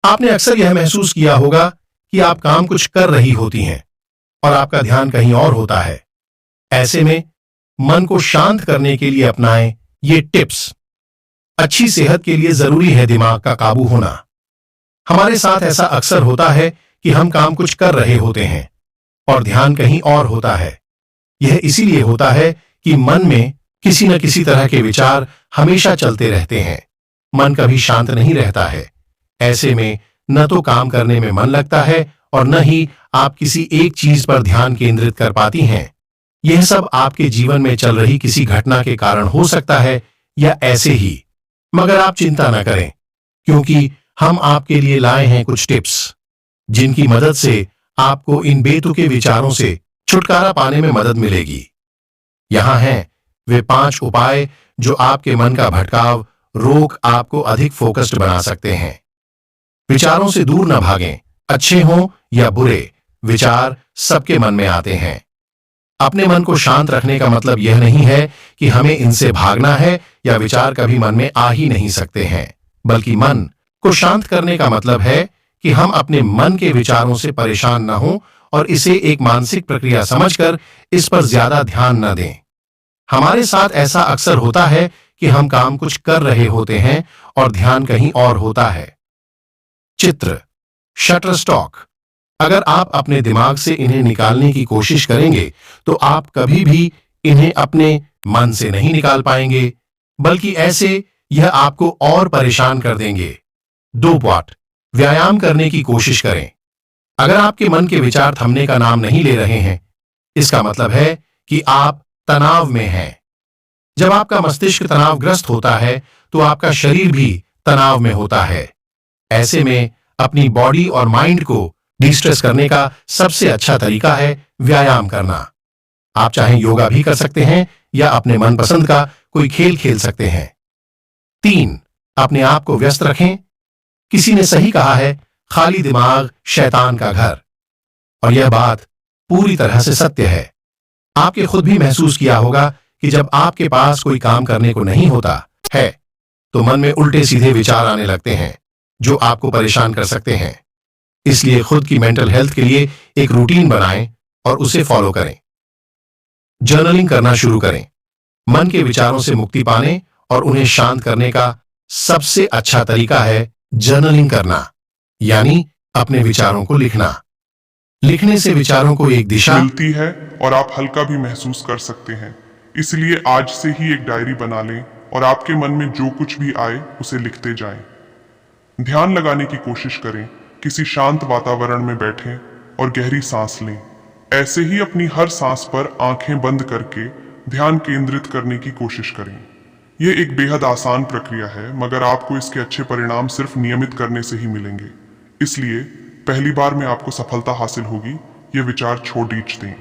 आपने अक्सर यह महसूस किया होगा कि आप काम कुछ कर रही होती हैं और आपका ध्यान कहीं और होता है। ऐसे में मन को शांत करने के लिए अपनाएं ये टिप्स। अच्छी सेहत के लिए जरूरी है दिमाग का काबू होना। हमारे साथ ऐसा अक्सर होता है कि हम काम कुछ कर रहे होते हैं और ध्यान कहीं और होता है। यह इसीलिए होता है कि मन में किसी न किसी तरह के विचार हमेशा चलते रहते हैं। मन कभी शांत नहीं रहता है। ऐसे में न तो काम करने में मन लगता है और न ही आप किसी एक चीज पर ध्यान केंद्रित कर पाती हैं। यह सब आपके जीवन में चल रही किसी घटना के कारण हो सकता है या ऐसे ही। मगर आप चिंता न करें, क्योंकि हम आपके लिए लाए हैं कुछ टिप्स जिनकी मदद से आपको इन बेतुके विचारों से छुटकारा पाने में मदद मिलेगी। यहां हैं वे 5 उपाय जो आपके मन का भटकाव रोक आपको अधिक फोकस्ड बना सकते हैं। विचारों से दूर न भागें। अच्छे हों या बुरे, विचार सबके मन में आते हैं। अपने मन को शांत रखने का मतलब यह नहीं है कि हमें इनसे भागना है या विचार कभी मन में आ ही नहीं सकते हैं, बल्कि मन को शांत करने का मतलब है कि हम अपने मन के विचारों से परेशान न हों और इसे एक मानसिक प्रक्रिया समझकर इस पर ज्यादा ध्यान न दें। हमारे साथ ऐसा अक्सर होता है कि हम काम कुछ कर रहे होते हैं और ध्यान कहीं और होता है। चित्र, शटर स्टॉक। अगर आप अपने दिमाग से इन्हें निकालने की कोशिश करेंगे तो आप कभी भी इन्हें अपने मन से नहीं निकाल पाएंगे, बल्कि ऐसे यह आपको और परेशान कर देंगे। 2 पॉट, व्यायाम करने की कोशिश करें। अगर आपके मन के विचार थमने का नाम नहीं ले रहे हैं, इसका मतलब है कि आप तनाव में हैं। जब आपका मस्तिष्क तनावग्रस्त होता है तो आपका शरीर भी तनाव में होता है। ऐसे में अपनी बॉडी और माइंड को डिस्ट्रेस करने का सबसे अच्छा तरीका है व्यायाम करना। आप चाहे योगा भी कर सकते हैं या अपने मनपसंद का कोई खेल खेल सकते हैं। 3, अपने आप को व्यस्त रखें। किसी ने सही कहा है, खाली दिमाग शैतान का घर, और यह बात पूरी तरह से सत्य है। आपने खुद भी महसूस किया होगा कि जब आपके पास कोई काम करने को नहीं होता है तो मन में उल्टे सीधे विचार आने लगते हैं जो आपको परेशान कर सकते हैं। इसलिए खुद की मेंटल हेल्थ के लिए एक रूटीन बनाएं और उसे फॉलो करें। जर्नलिंग करना शुरू करें। मन के विचारों से मुक्ति पाने और उन्हें शांत करने का सबसे अच्छा तरीका है जर्नलिंग करना, यानी अपने विचारों को लिखना। लिखने से विचारों को एक दिशा मिलती है और आप हल्का भी महसूस कर सकते हैं। इसलिए आज से ही एक डायरी बना लें और आपके मन में जो कुछ भी आए उसे लिखते जाएं। ध्यान लगाने की कोशिश करें। किसी शांत वातावरण में बैठें और गहरी सांस लें। ऐसे ही अपनी हर सांस पर आंखें बंद करके ध्यान केंद्रित करने की कोशिश करें। यह एक बेहद आसान प्रक्रिया है, मगर आपको इसके अच्छे परिणाम सिर्फ नियमित करने से ही मिलेंगे। इसलिए पहली बार में आपको सफलता हासिल होगी, ये विचार छोड़ दीजिए।